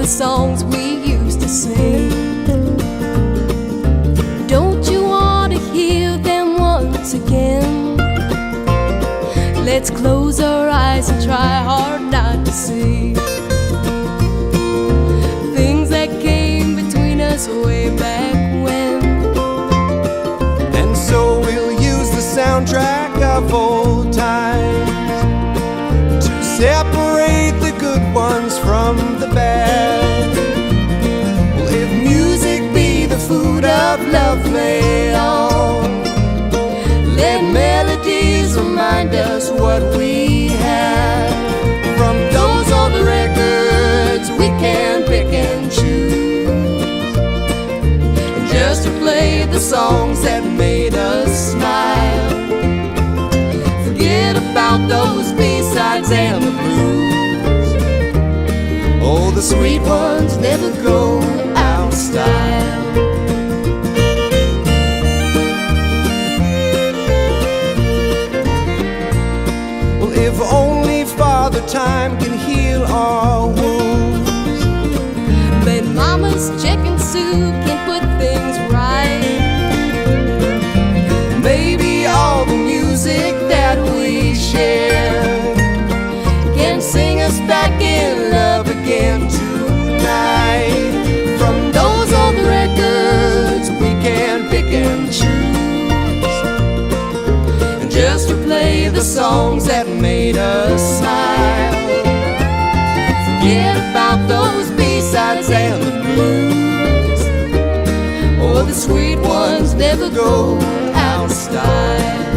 songs we used to sing. Don't you want to hear them once again? Let's close our eyes and try hard not to see things that came between us way back when. And so we'll use the soundtrack of old times to separate the good ones from the bad. Well, if music be the food of love made on, let melodies remind us what we had. From those old records we can pick and choose, and just to play the songs that made us smile. Forget about those B-sides and the blues. Oh, the sweet ones never go out of style. If only Father Time can heal our wounds, but Mama's chicken soup can put things right. Maybe all the music that we share can sing us back in love again tonight. From those old records we can pick and choose, and just replay the songs that made us smile. Forget about those B-sides and the blues. Oh, the sweet ones never go out of style.